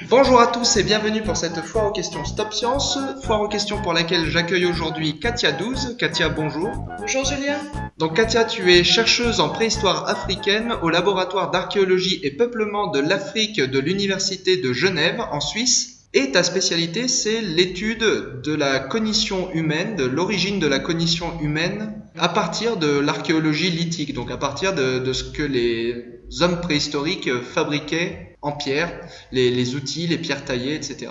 Bonjour à tous et bienvenue pour cette foire aux questions Stop Science, foire aux questions pour laquelle j'accueille aujourd'hui Katia 12. Katia, bonjour. Bonjour Julien. Donc Katia, tu es chercheuse en préhistoire africaine au laboratoire d'archéologie et peuplement de l'Afrique de l'Université de Genève en Suisse. Et ta spécialité, c'est l'étude de la cognition humaine, de l'origine de la cognition humaine à partir de l'archéologie lithique, donc à partir de ce que les hommes préhistoriques fabriquaient en pierre, les outils, les pierres taillées, etc.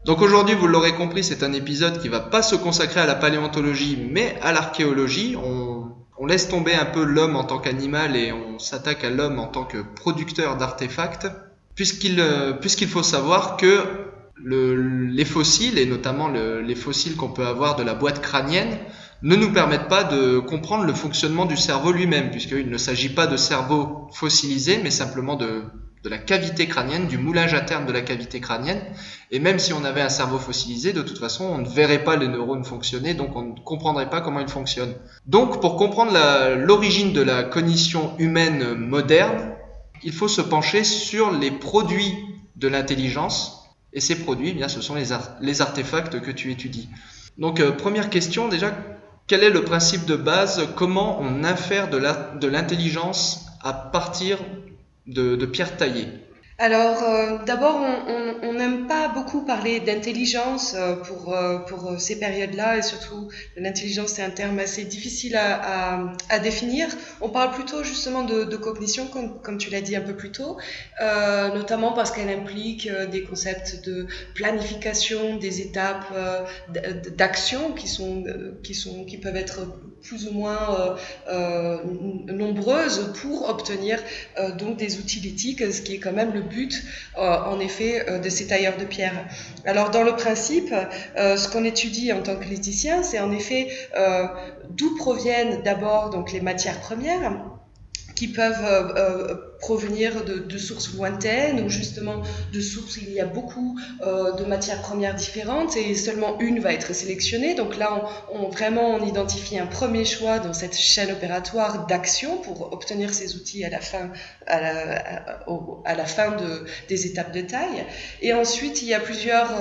Donc aujourd'hui, vous l'aurez compris, c'est un épisode qui va pas se consacrer à la paléontologie, mais à l'archéologie. On laisse tomber un peu l'homme en tant qu'animal et on s'attaque à l'homme en tant que producteur d'artefacts, puisqu'il faut savoir que les fossiles, et notamment les fossiles qu'on peut avoir de la boîte crânienne, ne nous permettent pas de comprendre le fonctionnement du cerveau lui-même, puisqu'il ne s'agit pas de cerveau fossilisé, mais simplement de la cavité crânienne, du moulage interne de la cavité crânienne. Et même si on avait un cerveau fossilisé, de toute façon, on ne verrait pas les neurones fonctionner, donc on ne comprendrait pas comment ils fonctionnent. Donc, pour comprendre l'origine de la cognition humaine moderne, il faut se pencher sur les produits de l'intelligence. Et ces produits, eh bien, ce sont les artefacts que tu étudies. Donc, première question, déjà, quel est le principe de base? Comment on infère de l'intelligence à partir de pierres taillées? Alors, d'abord, on n'aime pas beaucoup parler d'intelligence pour ces périodes-là, et surtout, l'intelligence, c'est un terme assez difficile à définir. On parle plutôt justement de cognition, comme tu l'as dit un peu plus tôt, notamment parce qu'elle implique des concepts de planification, des étapes d'action qui peuvent être plus ou moins nombreuses pour obtenir donc des outils lithiques, ce qui est quand même le but, en effet, de ces tailleurs de pierre. Alors, dans le principe, ce qu'on étudie en tant que liticien, c'est en effet d'où proviennent d'abord donc les matières premières, qui peuvent provenir de sources lointaines ou justement de sources où il y a beaucoup de matières premières différentes et seulement une va être sélectionnée. Donc là, on identifie un premier choix dans cette chaîne opératoire d'action pour obtenir ces outils à la fin, à la fin des étapes de taille. Et ensuite, il y a plusieurs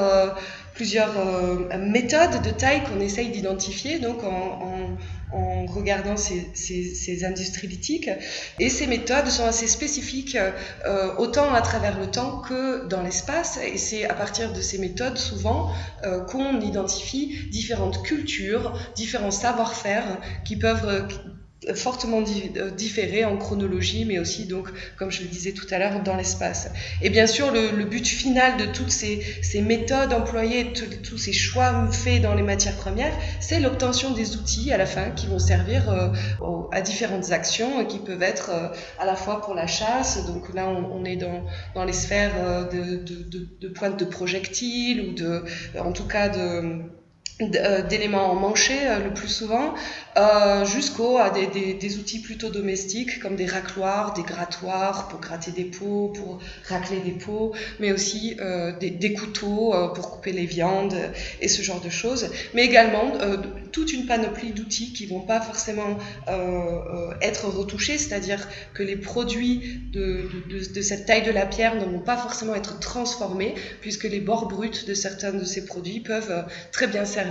méthodes de taille qu'on essaye d'identifier donc en regardant ces industries lithiques. Et ces méthodes sont assez spécifiques, autant à travers le temps que dans l'espace. Et c'est à partir de ces méthodes, souvent, qu'on identifie différentes cultures, différents savoir-faire qui peuvent fortement différer en chronologie, mais aussi, donc, comme je le disais tout à l'heure, dans l'espace. Et bien sûr, le but final de toutes ces méthodes employées, tous ces choix faits dans les matières premières, c'est l'obtention des outils à la fin qui vont servir à différentes actions qui peuvent être à la fois pour la chasse. Donc là, on est dans les sphères de pointe de projectiles ou en tout cas d'éléments emmanchés le plus souvent, jusqu'à des outils plutôt domestiques comme des racloirs, des grattoirs pour gratter des peaux, pour racler des peaux, mais aussi des couteaux pour couper les viandes et ce genre de choses, mais également toute une panoplie d'outils qui vont pas forcément être retouchés, c'est-à-dire que les produits de cette taille de la pierre ne vont pas forcément être transformés, puisque les bords bruts de certains de ces produits peuvent très bien servir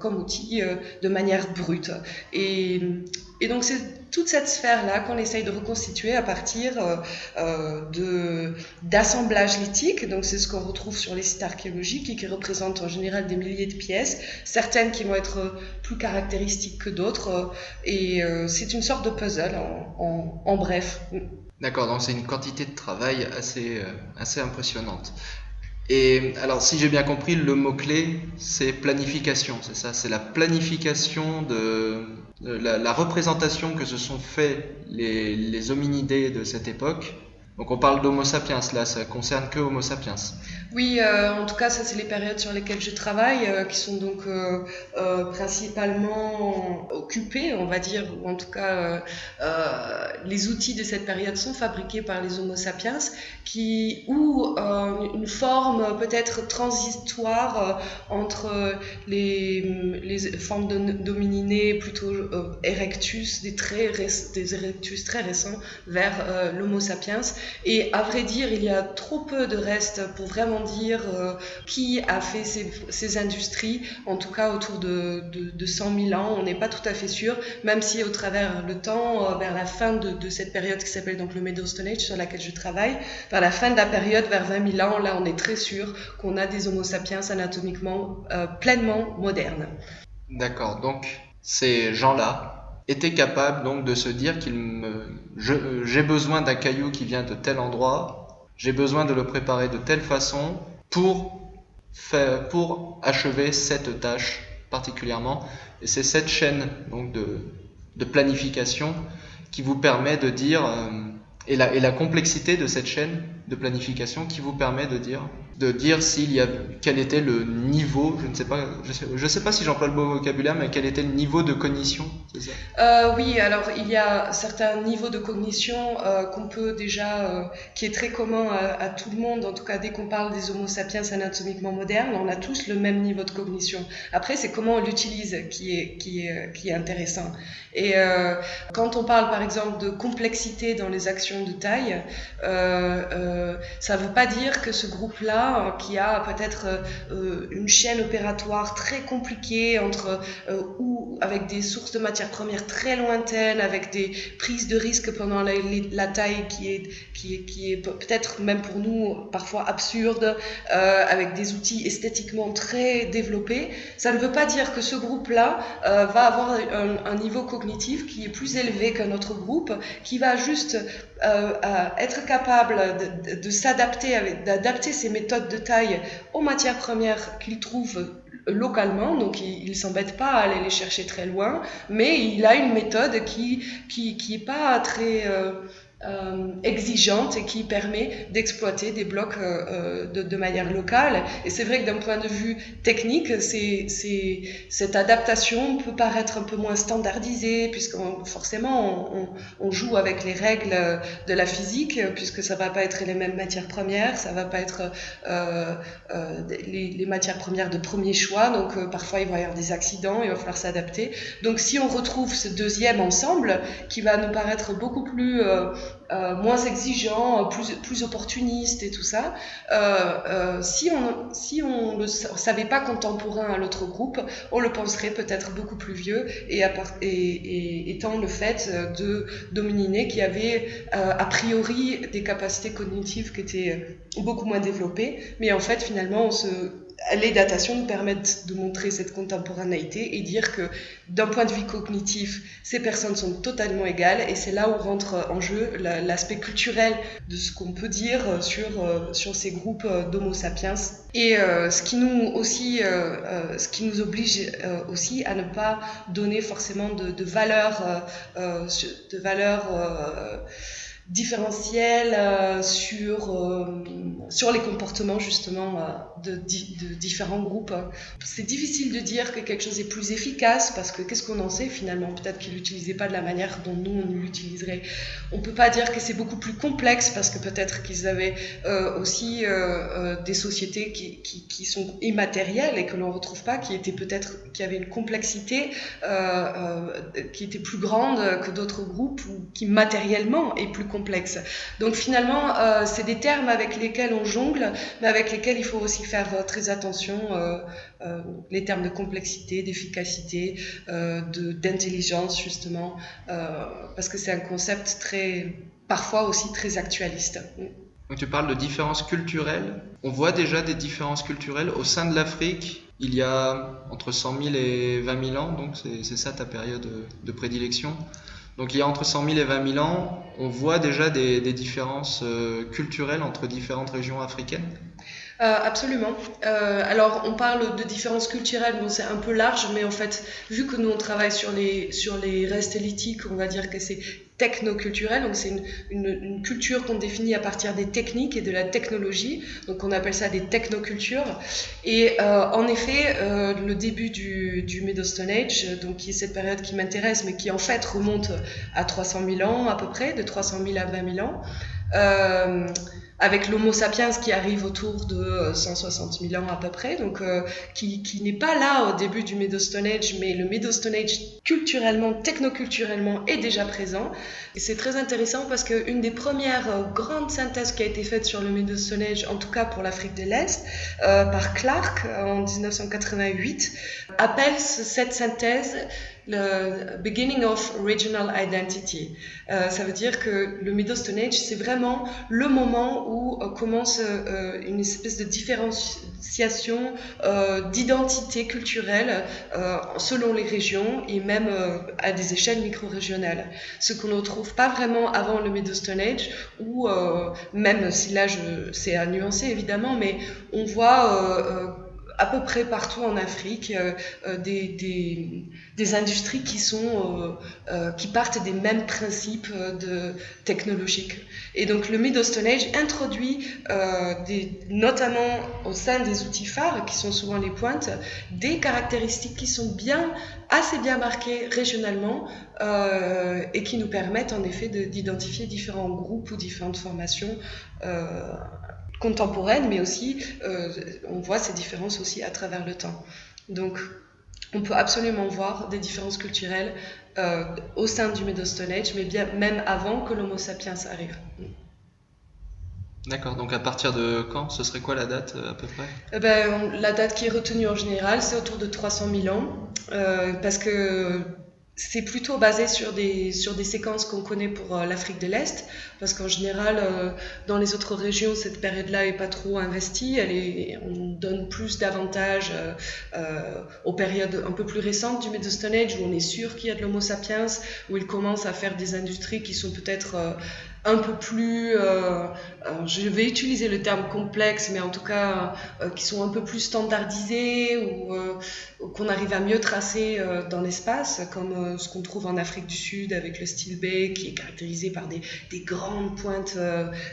comme outil de manière brute. Et donc c'est toute cette sphère-là qu'on essaye de reconstituer à partir d'assemblages lithiques. Donc c'est ce qu'on retrouve sur les sites archéologiques et qui représentent en général des milliers de pièces, certaines qui vont être plus caractéristiques que d'autres. Et c'est une sorte de puzzle en bref. D'accord, donc c'est une quantité de travail assez impressionnante. Et alors, si j'ai bien compris, le mot-clé, c'est planification, c'est ça? C'est la planification la représentation que se sont fait les hominidés de cette époque. Donc on parle d'Homo sapiens, là, ça concerne que Homo sapiens. Oui, en tout cas, ça c'est les périodes sur lesquelles je travaille, qui sont donc principalement occupées, on va dire, ou en tout cas, les outils de cette période sont fabriqués par les Homo sapiens, ou une forme peut-être transitoire entre les formes d'homininés plutôt erectus, des erectus très récents, vers l'Homo sapiens. Et à vrai dire, il y a trop peu de restes pour vraiment dire qui a fait ces industries, en tout cas autour de 100 000 ans, on n'est pas tout à fait sûr, même si au travers le temps, vers la fin de cette période qui s'appelle donc le Middle Stone Age sur laquelle je travaille, vers la fin de la période, vers 20 000 ans, là on est très sûr qu'on a des Homo sapiens anatomiquement pleinement modernes. D'accord, donc ces gens-là étaient capables donc de se dire j'ai besoin d'un caillou qui vient de tel endroit, j'ai besoin de le préparer de telle façon pour pour achever cette tâche particulièrement. Et c'est cette chaîne donc de planification qui vous permet de dire et la complexité de cette chaîne de planification qui vous permet de dire quel était le niveau, je sais pas si j'emploie le bon vocabulaire, mais quel était le niveau de cognition, c'est ça? Oui, alors il y a certains niveaux de cognition qu'on peut déjà, qui est très commun à tout le monde, en tout cas dès qu'on parle des Homo sapiens anatomiquement modernes, on a tous le même niveau de cognition. Après, c'est comment on l'utilise qui est intéressant. Et quand on parle par exemple de complexité dans les actions de taille, ça ne veut pas dire que ce groupe-là, qui a peut-être une chaîne opératoire très compliquée ou avec des sources de matières premières très lointaines, avec des prises de risques pendant la taille qui est peut-être même pour nous parfois absurde, avec des outils esthétiquement très développés, ça ne veut pas dire que ce groupe-là va avoir un niveau cognitif qui est plus élevé qu'un autre groupe, qui va juste être capable de s'adapter, d'adapter ses méthodes de taille aux matières premières qu'il trouve localement, donc il ne s'embête pas à aller les chercher très loin, mais il a une méthode qui est pas très exigeante et qui permet d'exploiter des blocs de manière locale. Et c'est vrai que d'un point de vue technique, cette adaptation peut paraître un peu moins standardisée, puisque forcément on joue avec les règles de la physique, puisque ça va pas être les mêmes matières premières, ça va pas être les matières premières de premier choix, donc parfois il va y avoir des accidents, il va falloir s'adapter. Donc si on retrouve ce deuxième ensemble, qui va nous paraître beaucoup plus moins exigeant, plus opportuniste et tout ça, si on ne savait pas contemporain à l'autre groupe, on le penserait peut-être beaucoup plus vieux, et étant le fait d'homininés qui avaient a priori des capacités cognitives qui étaient beaucoup moins développées, mais en fait finalement les datations nous permettent de montrer cette contemporanéité et dire que d'un point de vue cognitif, ces personnes sont totalement égales, et c'est là où rentre en jeu l'aspect culturel de ce qu'on peut dire sur ces groupes d'Homo sapiens. Et ce qui nous oblige aussi à ne pas donner forcément de valeur différentiel sur les comportements justement de différents groupes. C'est difficile de dire que quelque chose est plus efficace parce que qu'est-ce qu'on en sait finalement? Peut-être qu'ils l'utilisaient pas de la manière dont nous on l'utiliserait. On peut pas dire que c'est beaucoup plus complexe parce que peut-être qu'ils avaient aussi des sociétés qui sont immatérielles et que l'on retrouve pas, qui avaient une complexité qui était plus grande que d'autres groupes ou qui matériellement est plus complexe. Donc finalement, c'est des termes avec lesquels on jongle, mais avec lesquels il faut aussi faire très attention. Les termes de complexité, d'efficacité, d'intelligence justement, parce que c'est un concept parfois aussi très actualiste. Donc tu parles de différences culturelles. On voit déjà des différences culturelles au sein de l'Afrique. Il y a entre 100 000 et 20 000 ans, donc c'est ça ta période de prédilection. Donc il y a entre 100 000 et 20 000 ans, on voit déjà des différences culturelles entre différentes régions africaines. Absolument. Alors, on parle de différences culturelles, bon, c'est un peu large, mais en fait, vu que nous on travaille sur les restes lithiques, on va dire que c'est technoculturelle, donc c'est une culture qu'on définit à partir des techniques et de la technologie, donc on appelle ça des technocultures. Et en effet, le début du Middle Stone Age, donc qui est cette période qui m'intéresse, mais qui en fait remonte à 300 000 ans à peu près, de 300 000 à 20 000 ans, avec l'Homo sapiens qui arrive autour de 160 000 ans à peu près, donc qui n'est pas là au début du Middle Stone Age, mais le Middle Stone Age culturellement, technoculturellement est déjà présent. Et c'est très intéressant parce qu'une des premières grandes synthèses qui a été faite sur le Middle Stone Age, en tout cas pour l'Afrique de l'Est, par Clark en 1988, appelle cette synthèse le beginning of regional identity. Ça veut dire que le Middle Stone Age, c'est vraiment le moment où commence une espèce de différenciation d'identité culturelle selon les régions et même à des échelles micro-régionales. Ce qu'on ne retrouve pas vraiment avant le Middle Stone Age, où même si là c'est à nuancer évidemment, mais on voit à peu près partout en Afrique des industries qui partent des mêmes principes technologiques. Et donc le Middle Stone Age introduit notamment au sein des outils phares, qui sont souvent les pointes, des caractéristiques qui sont assez bien marquées régionalement et qui nous permettent en effet d'identifier différents groupes ou différentes formations contemporaine, mais aussi on voit ces différences aussi à travers le temps. Donc on peut absolument voir des différences culturelles au sein du Middle Stone Age, mais bien même avant que l'Homo sapiens arrive. D'accord, donc à partir de quand? Ce serait quoi la date à peu près? La date qui est retenue en général, c'est autour de 300 000 ans, parce que c'est plutôt basé sur des séquences qu'on connaît pour l'Afrique de l'Est, parce qu'en général, dans les autres régions, cette période-là n'est pas trop investie. On donne plus d'avantages aux périodes un peu plus récentes du Middle Stone Age, où on est sûr qu'il y a de l'Homo sapiens, où il commence à faire des industries qui sont peut-être un peu plus, je vais utiliser le terme complexe, mais en tout cas qui sont un peu plus standardisées ou qu'on arrive à mieux tracer dans l'espace, comme ce qu'on trouve en Afrique du Sud avec le Steel Bay, qui est caractérisé par des grandes pointes,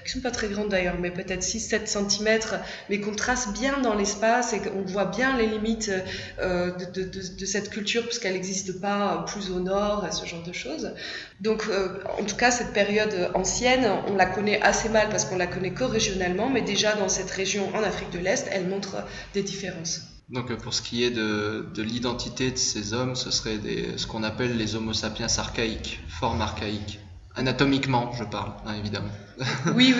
qui sont pas très grandes d'ailleurs, mais peut-être 6-7 cm, mais qu'on trace bien dans l'espace et qu'on voit bien les limites de cette culture, puisqu'elle n'existe pas plus au nord, ce genre de choses. Donc en tout cas, cette période ancienne, on la connaît assez mal parce qu'on la connaît que régionalement, mais déjà dans cette région en Afrique de l'Est, elle montre des différences. Donc pour ce qui est de l'identité de ces hommes, ce serait ce qu'on appelle les Homo sapiens archaïques, forme archaïque. Anatomiquement, je parle, hein, évidemment. Oui.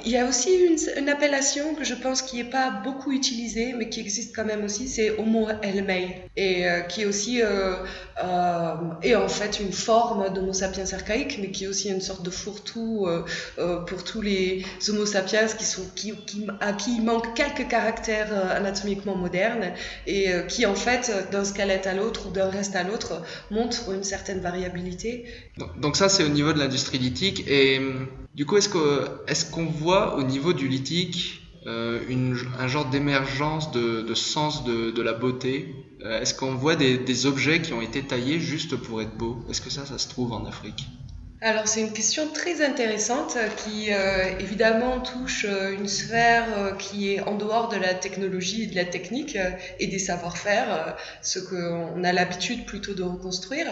Il y a aussi une appellation que je pense qui n'est pas beaucoup utilisée, mais qui existe quand même aussi, c'est Homo elmei, et qui est aussi est en fait une forme d'Homo sapiens archaïque, mais qui est aussi une sorte de fourre-tout pour tous les Homo sapiens à qui il manque quelques caractères anatomiquement modernes, et qui en fait, d'un squelette à l'autre ou d'un reste à l'autre, montrent une certaine variabilité. Donc ça, c'est au niveau de l'industrie lithique. Et du coup, est-ce qu'on voit au niveau du lithique un genre d'émergence de sens de la beauté? Est-ce qu'on voit des objets qui ont été taillés juste pour être beaux? Est-ce que ça se trouve en Afrique? Alors c'est une question très intéressante qui évidemment touche une sphère qui est en dehors de la technologie et de la technique et des savoir-faire, ce qu'on a l'habitude plutôt de reconstruire.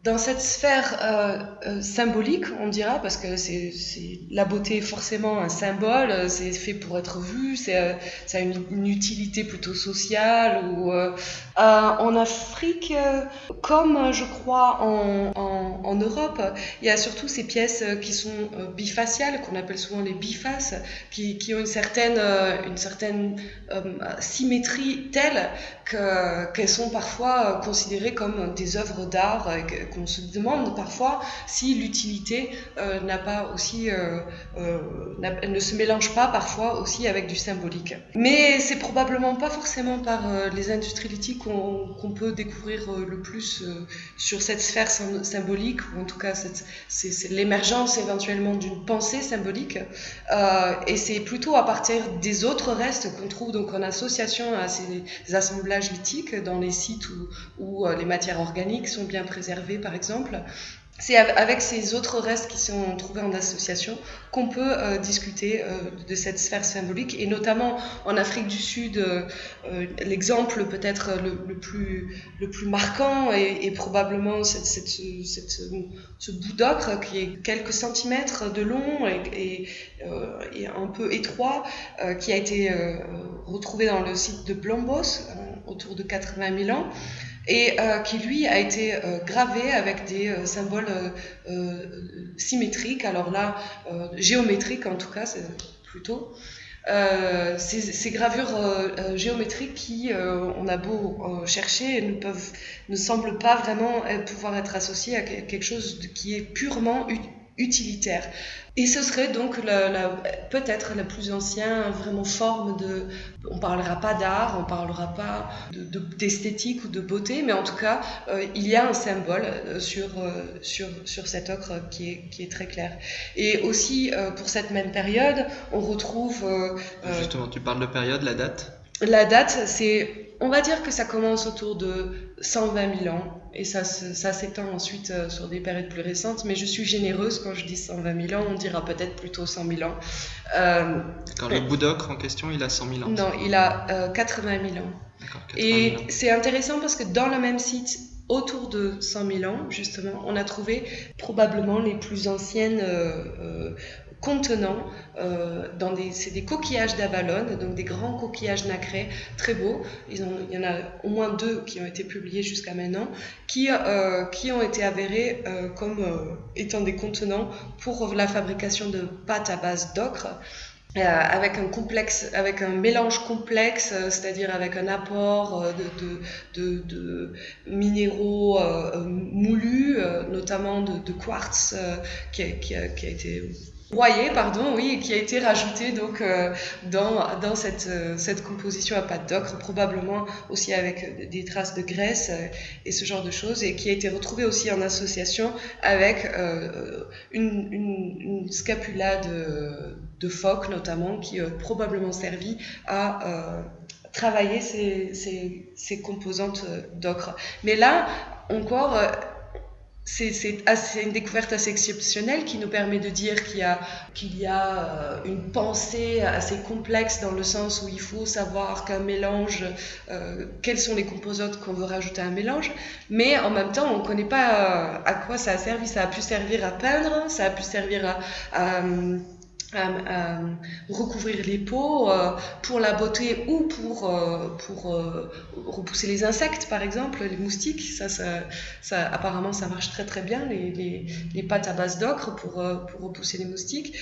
Dans cette sphère symbolique, on dira, parce que c'est la beauté est forcément un symbole, c'est fait pour être vu, ça a une utilité plutôt sociale. En Afrique, comme je crois en Europe, il y a surtout ces pièces qui sont bifaciales, qu'on appelle souvent les bifaces, qui ont une certaine symétrie telle qu'elles sont parfois considérées comme des œuvres d'art, qu'on se demande parfois si l'utilité n'a pas aussi, elle ne se mélange pas parfois aussi avec du symbolique. Mais c'est probablement pas forcément par les industries lithiques qu'on peut découvrir le plus sur cette sphère symbolique, ou en tout cas c'est l'émergence éventuellement d'une pensée symbolique, et c'est plutôt à partir des autres restes qu'on trouve donc en association à ces assemblages lithiques dans les sites où les matières organiques sont bien préservées par exemple, c'est avec ces autres restes qui sont trouvés en association qu'on peut discuter de cette sphère symbolique, et notamment en Afrique du Sud, l'exemple peut-être le plus marquant est probablement ce bout d'ocre qui est quelques centimètres de long et un peu étroit, qui a été retrouvé dans le site de Blombos autour de 80 000 ans, et qui lui a été gravé avec des symboles symétriques, alors là géométriques en tout cas, c'est plutôt ces gravures géométriques qui, on a beau chercher, ne semblent pas vraiment pouvoir être associées à quelque chose qui est purement utilitaire. Et ce serait donc peut-être la plus ancienne vraiment forme de... On ne parlera pas d'art, on ne parlera pas d'esthétique ou de beauté, mais en tout cas, il y a un symbole sur cet ocre qui est très clair. Et aussi, pour cette même période, on retrouve... Justement, tu parles de période, la date ? La date, on va dire que ça commence autour de 120 000 ans, et ça s'étend ensuite sur des périodes plus récentes, mais je suis généreuse quand je dis 120 000 ans, on dira peut-être plutôt 100 000 ans. Quand le bout d'ocre en question, il a 100 000 ans. Non, il a 80 000 ans. D'accord, 80 000 et ans. C'est intéressant parce que dans le même site, autour de 100 000 ans, justement, on a trouvé probablement les plus anciennes contenants c'est des coquillages d'Avalon, donc des grands coquillages nacrés très beaux. Il y en a au moins 2 qui ont été publiés jusqu'à maintenant, qui ont été avérés comme étant des contenants pour la fabrication de pâtes à base d'ocre. Avec un mélange complexe, c'est-à-dire avec un apport de minéraux moulus, notamment de quartz qui a été broyé, et qui a été rajouté donc dans cette composition à pâte d'ocre, probablement aussi avec des traces de graisse et ce genre de choses, et qui a été retrouvé aussi en association avec une scapula de phoque notamment, qui a probablement servi à travailler ces composantes d'ocre. Mais là encore, c'est une découverte assez exceptionnelle qui nous permet de dire qu'il y a une pensée assez complexe, dans le sens où il faut savoir qu'un mélange, quelles sont les composantes qu'on veut rajouter à un mélange, mais en même temps on ne connaît pas à quoi ça a servi. Ça a pu servir à peindre, ça a pu servir à recouvrir les peaux pour la beauté, ou pour repousser les insectes, par exemple les moustiques. Ça apparemment ça marche très très bien, les pâtes à base d'ocre pour repousser les moustiques.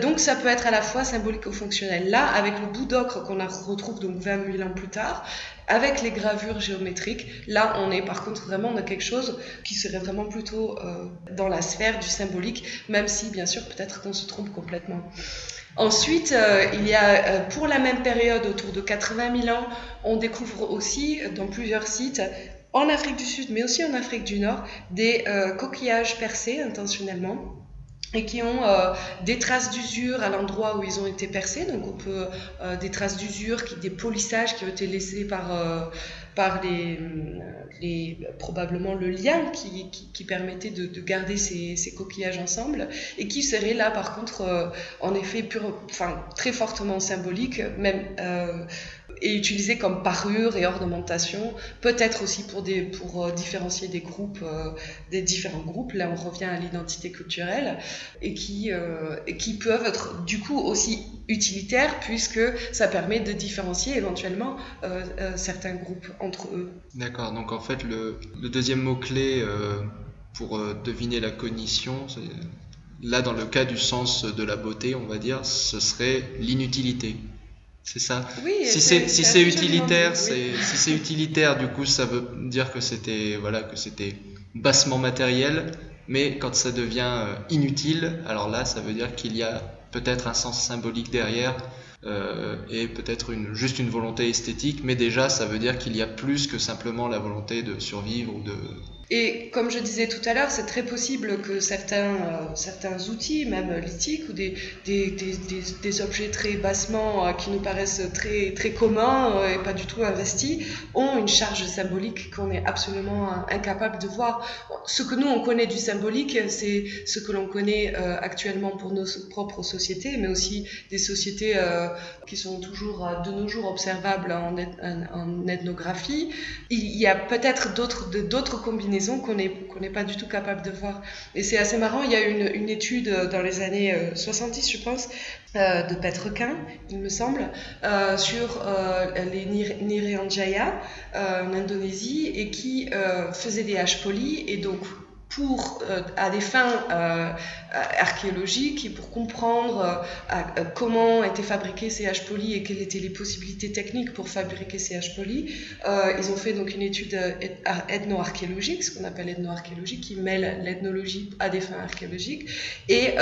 Donc ça peut être à la fois symbolique ou fonctionnel. Là, avec le bout d'ocre qu'on retrouve donc 20 000 ans plus tard, avec les gravures géométriques, là on est par contre vraiment dans quelque chose qui serait vraiment plutôt dans la sphère du symbolique, même si bien sûr peut-être qu'on se trompe complètement. Ensuite, il y a pour la même période, autour de 80 000 ans, on découvre aussi dans plusieurs sites en Afrique du Sud, mais aussi en Afrique du Nord, des coquillages percés intentionnellement, et qui ont des traces d'usure à l'endroit où ils ont été percés. Donc on peut des traces d'usure, des polissages qui ont été laissés par probablement le lien qui permettait de garder ces coquillages ensemble, et qui serait là par contre en effet très fortement symbolique, même et utilisé comme parure et ornementation, peut-être aussi pour différencier des différents groupes. Là on revient à l'identité culturelle, et qui peuvent être du coup aussi utilitaires, puisque ça permet de différencier éventuellement certains groupes entre eux. D'accord, donc en fait le deuxième mot-clé pour deviner la cognition, là dans le cas du sens de la beauté, on va dire, ce serait l'inutilité. C'est ça. Oui, si c'est utilitaire, oui. Si c'est utilitaire, du coup, ça veut dire que c'était bassement matériel. Mais quand ça devient inutile, alors là, ça veut dire qu'il y a peut-être un sens symbolique derrière, et peut-être juste une volonté esthétique. Mais déjà, ça veut dire qu'il y a plus que simplement la volonté de survivre Et comme je disais tout à l'heure, c'est très possible que certains outils, même lithiques ou des objets très bassement qui nous paraissent très, très communs et pas du tout investis, ont une charge symbolique qu'on est absolument incapable de voir. Ce que nous, on connaît du symbolique, c'est ce que l'on connaît actuellement pour nos propres sociétés, mais aussi des sociétés qui sont toujours de nos jours observables en ethnographie. Il y a peut-être d'autres combinaisons qu'on n'est pas du tout capable de voir. Et c'est assez marrant, il y a une étude dans les années 70, je pense, de Petrequin, il me semble, sur les Niryanjaya en Indonésie, et qui faisait des haches polies, et donc à des fins archéologiques et pour comprendre comment étaient fabriquées ces haches polies et quelles étaient les possibilités techniques pour fabriquer ces haches polies. Ils ont fait donc une étude ethno-archéologique, ce qu'on appelle ethno-archéologique, qui mêle l'ethnologie à des fins archéologiques. Et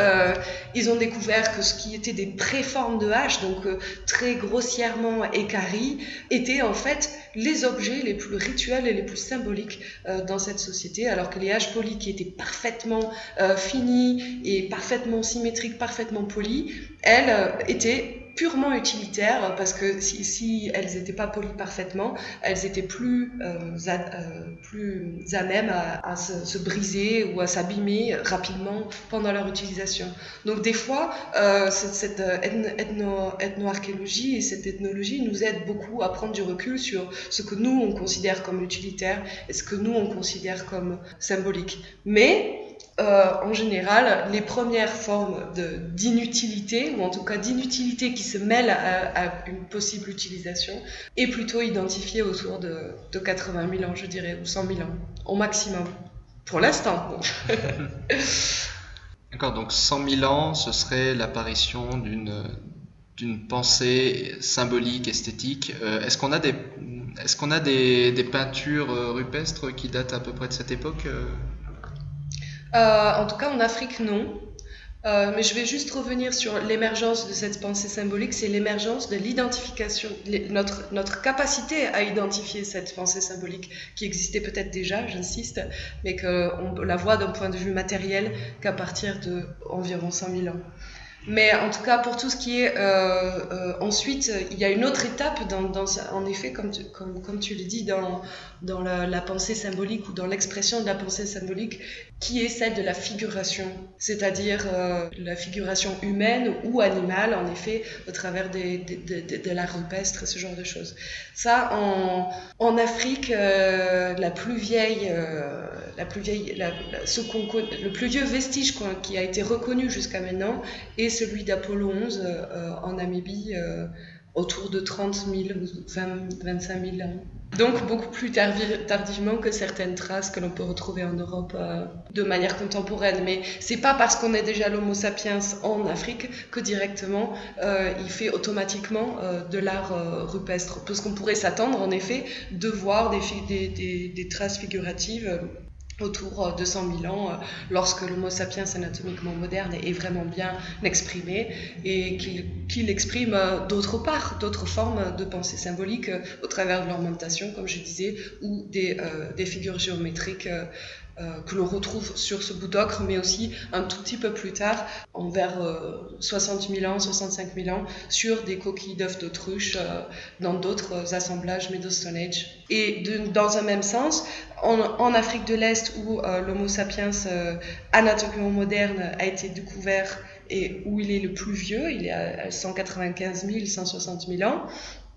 ils ont découvert que ce qui était des préformes de haches, donc très grossièrement équarries, étaient en fait les objets les plus rituels et les plus symboliques dans cette société, alors que les haches polies qui étaient parfaitement finies et parfaitement symétriques, parfaitement polies, elles étaient purement utilitaires, parce que si elles n'étaient pas polies parfaitement, elles étaient plus à même à se briser ou à s'abîmer rapidement pendant leur utilisation. Donc des fois, cette ethno-archéologie et cette ethnologie nous aident beaucoup à prendre du recul sur ce que nous, on considère comme utilitaire et ce que nous, on considère comme symbolique. Mais en général, les premières formes d'inutilité, ou en tout cas d'inutilité qui se mêlent à une possible utilisation, est plutôt identifiée autour de 80 000 ans, je dirais, ou 100 000 ans, au maximum. Pour l'instant. D'accord, donc 100 000 ans, ce serait l'apparition d'une pensée symbolique, esthétique. Est-ce qu'on a des peintures rupestres qui datent à peu près de cette époque En tout cas, en Afrique, non. Mais je vais juste revenir sur l'émergence de cette pensée symbolique, c'est l'émergence de l'identification, notre capacité à identifier cette pensée symbolique qui existait peut-être déjà, j'insiste, mais qu'on la voit d'un point de vue matériel qu'à partir de environ 100 000 ans. Mais en tout cas, pour tout ce qui est ensuite, il y a une autre étape en effet, comme tu l'as dit, dans la pensée symbolique ou dans l'expression de la pensée symbolique, qui est celle de la figuration, c'est-à-dire la figuration humaine ou animale, en effet, au travers de l'art rupestre et ce genre de choses. Ça, en Afrique, le plus vieux vestige qui a été reconnu jusqu'à maintenant est celui d'Apollo 11 en Namibie, autour de 30 000 ou 25 000 ans. Donc beaucoup plus tardivement que certaines traces que l'on peut retrouver en Europe de manière contemporaine. Mais c'est pas parce qu'on est déjà l'Homo sapiens en Afrique que directement il fait automatiquement de l'art rupestre. Parce qu'on pourrait s'attendre en effet de voir des traces figuratives autour de 100 000 ans, lorsque l'Homo sapiens anatomiquement moderne est vraiment bien exprimé et qu'il exprime d'autres formes de pensée symbolique au travers de l'ornementation, comme je disais, ou des figures géométriques que l'on retrouve sur ce bout d'ocre, mais aussi un tout petit peu plus tard, vers 60 000 ans, 65 000 ans, sur des coquilles d'œufs d'autruche dans d'autres assemblages Middle-Stone Age. Et dans un même sens, en Afrique de l'Est, où l'Homo sapiens anatomiquement moderne a été découvert et où il est le plus vieux, il est à 195 000, 160 000 ans,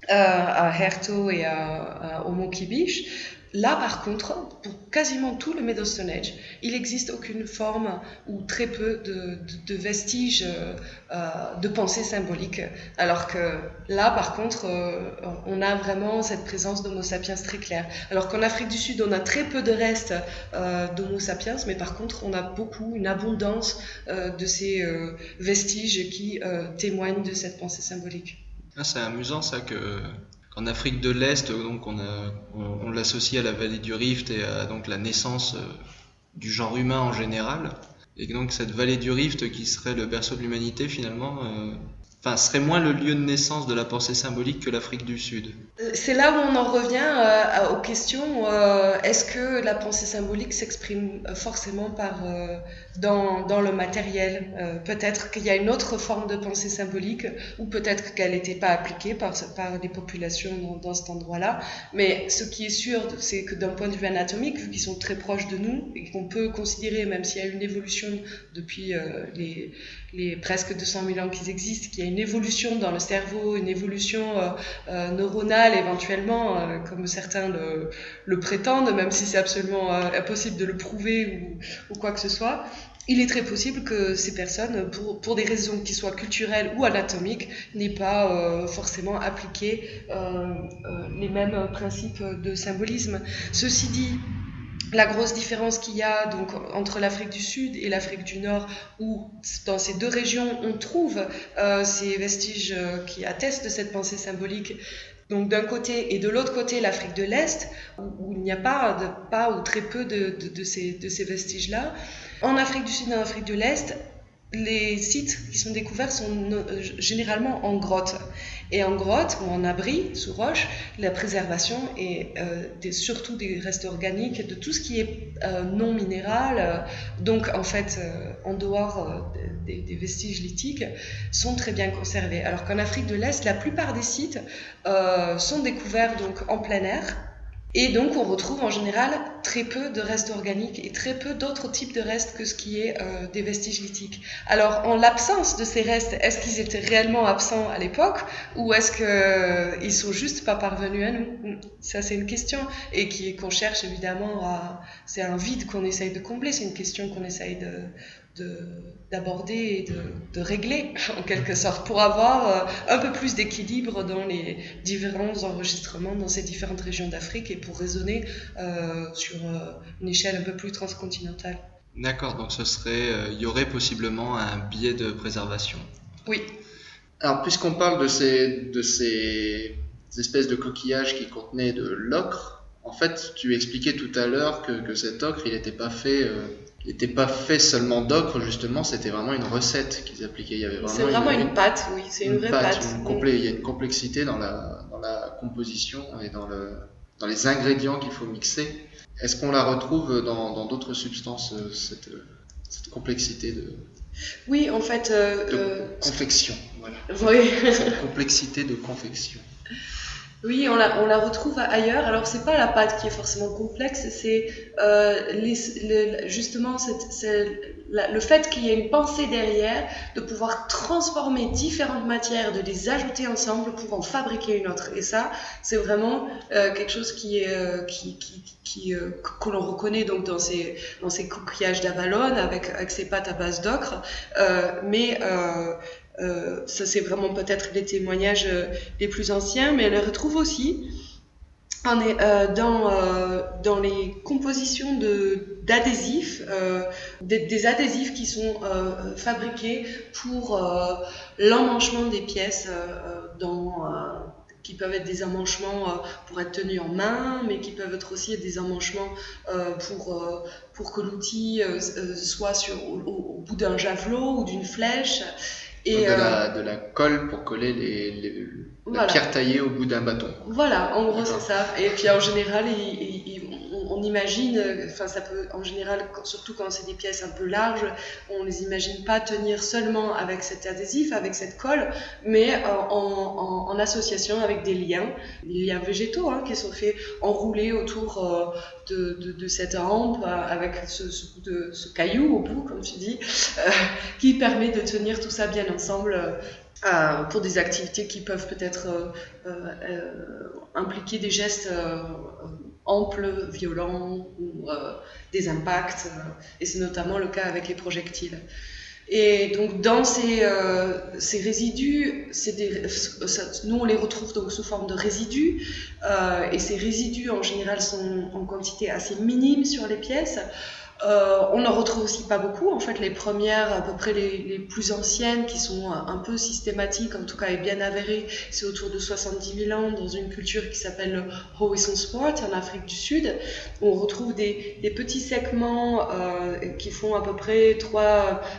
à Herto et à Homo Kibish. Là, par contre, pour quasiment tout le Middle Stone Age, il n'existe aucune forme ou très peu de vestiges de pensée symbolique. Alors que là, par contre, on a vraiment cette présence d'Homo sapiens très claire. Alors qu'en Afrique du Sud, on a très peu de restes d'Homo sapiens, mais par contre, on a une abondance de ces vestiges qui témoignent de cette pensée symbolique. Ah, c'est amusant ça qu'en Afrique de l'Est, donc on l'associe à la vallée du Rift et à donc la naissance du genre humain en général, et que donc cette vallée du Rift qui serait le berceau de l'humanité finalement enfin, serait moins le lieu de naissance de la pensée symbolique que l'Afrique du Sud. C'est là où on en revient aux questions. Est-ce que la pensée symbolique s'exprime forcément dans le matériel? Peut-être qu'il y a une autre forme de pensée symbolique, ou peut-être qu'elle n'était pas appliquée par les populations dans cet endroit-là. Mais ce qui est sûr, c'est que d'un point de vue anatomique, vu qu'ils sont très proches de nous, et qu'on peut considérer, même s'il y a une évolution depuis les presque 200 000 ans qu'ils existent, qu'il y a une évolution dans le cerveau, une évolution neuronale éventuellement, comme certains le prétendent, même si c'est absolument impossible de le prouver ou quoi que ce soit. Il est très possible que ces personnes, pour des raisons qui soient culturelles ou anatomiques, n'aient pas forcément appliqué les mêmes principes de symbolisme. Ceci dit, la grosse différence qu'il y a donc entre l'Afrique du Sud et l'Afrique du Nord, où dans ces deux régions on trouve ces vestiges qui attestent de cette pensée symbolique, donc d'un côté, et de l'autre côté l'Afrique de l'Est, où il n'y a pas ou très peu de ces vestiges-là. En Afrique du Sud et en Afrique de l'Est, les sites qui sont découverts sont généralement en grotte. Et en grotte ou en abri, sous roche, la préservation est surtout des restes organiques, de tout ce qui est non minéral, donc en fait en dehors des vestiges lithiques, sont très bien conservés. Alors qu'en Afrique de l'Est, la plupart des sites sont découverts donc en plein air. Et donc on retrouve en général très peu de restes organiques et très peu d'autres types de restes que ce qui est des vestiges lithiques. Alors en l'absence de ces restes, est-ce qu'ils étaient réellement absents à l'époque, ou est-ce qu'ils sont juste pas parvenus à nous? Ça c'est une question, et qu'on cherche évidemment à... C'est un vide qu'on essaye de combler, c'est une question qu'on essaye d'aborder et de régler en quelque sorte, pour avoir un peu plus d'équilibre dans les différents enregistrements dans ces différentes régions d'Afrique, et pour raisonner sur une échelle un peu plus transcontinentale. D'accord, donc il y aurait possiblement un biais de préservation. Oui. Alors, puisqu'on parle de ces espèces de coquillages qui contenaient de l'ocre, en fait, tu expliquais tout à l'heure que cet ocre, il n'était pas fait seulement d'ocre, justement, c'était vraiment une recette qu'ils appliquaient. Il y avait vraiment c'est vraiment une pâte, oui, c'est une vraie pâte. Il y a une complexité dans la composition et dans les ingrédients qu'il faut mixer. Est-ce qu'on la retrouve dans d'autres substances, cette complexité de Oui, en fait... confection, voilà. Oui. Cette complexité de confection. Oui, on la retrouve ailleurs. Alors, c'est pas la pâte qui est forcément complexe, c'est justement le fait qu'il y ait une pensée derrière, de pouvoir transformer différentes matières, de les ajouter ensemble pour en fabriquer une autre. Et ça, c'est vraiment quelque chose que l'on reconnaît donc dans ces coquillages d'Avalon avec ces pâtes à base d'ocre, mais ça c'est vraiment peut-être les témoignages les plus anciens, mais elle les retrouve aussi dans les compositions d'adhésifs, des adhésifs qui sont fabriqués pour l'emmanchement des pièces qui peuvent être des emmanchements pour être tenus en main, mais qui peuvent être aussi des emmanchements pour que l'outil soit au bout d'un javelot ou d'une flèche. Et de la colle pour coller la pierre taillée au bout d'un bâton. Voilà, en gros c'est ça. Et puis en général, on imagine, enfin ça peut, en général, surtout quand c'est des pièces un peu larges, on les imagine pas tenir seulement avec cet adhésif, avec cette colle, mais en association avec des liens végétaux qui sont faits enroulés autour de cette hampe avec ce caillou au bout, comme tu dis, qui permet de tenir tout ça bien ensemble. Pour des activités qui peuvent peut-être impliquer des gestes amples, violents, ou des impacts, et c'est notamment le cas avec les projectiles. Et donc dans ces résidus, nous on les retrouve donc sous forme de résidus, et ces résidus en général sont en quantité assez minime sur les pièces. On n'en retrouve aussi pas beaucoup. En fait, les premières, à peu près les plus anciennes, qui sont un peu systématiques, en tout cas et bien avérées, c'est autour de 70 000 ans dans une culture qui s'appelle le Howisan Sport en Afrique du Sud. On retrouve des petits segments qui font à peu près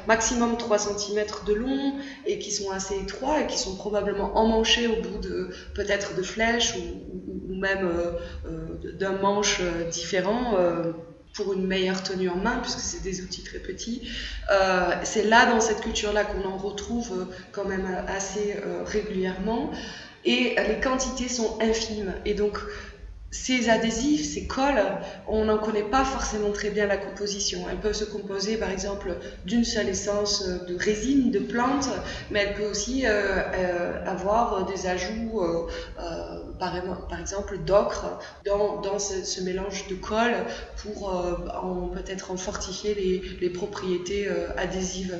maximum 3 cm de long et qui sont assez étroits et qui sont probablement emmanchés au bout de peut-être de flèches ou même d'un manche différent. Pour une meilleure tenue en main, puisque c'est des outils très petits. C'est là, dans cette culture-là, qu'on en retrouve quand même assez régulièrement. Et les quantités sont infimes. Et donc, ces adhésifs, ces colles, on n'en connaît pas forcément très bien la composition. Elles peuvent se composer par exemple d'une seule essence de résine, de plante, mais elles peuvent aussi avoir des ajouts, par exemple d'ocre dans ce mélange de colle pour peut-être en fortifier les propriétés adhésives.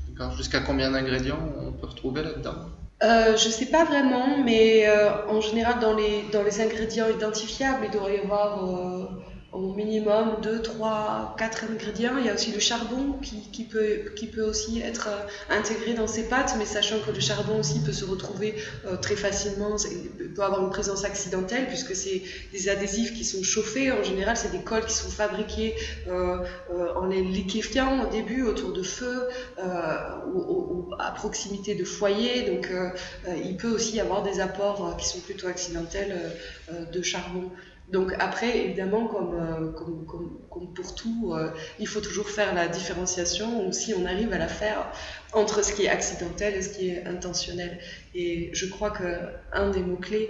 D'accord. Jusqu'à combien d'ingrédients on peut retrouver là-dedans? Je sais pas vraiment, mais en général, dans les ingrédients identifiables, il doit y avoir au minimum 2, 3, 4 ingrédients. Il y a aussi le charbon qui peut aussi être intégré dans ces pâtes, mais sachant que le charbon aussi peut se retrouver très facilement, il peut avoir une présence accidentelle, puisque c'est des adhésifs qui sont chauffés. En général, c'est des colles qui sont fabriquées en les liquéfiant au début autour de feu ou à proximité de foyers. Donc, il peut aussi y avoir des apports qui sont plutôt accidentels de charbon. Donc après, évidemment, comme pour tout, il faut toujours faire la différenciation, ou si on arrive à la faire, entre ce qui est accidentel et ce qui est intentionnel. Et je crois qu'un des mots-clés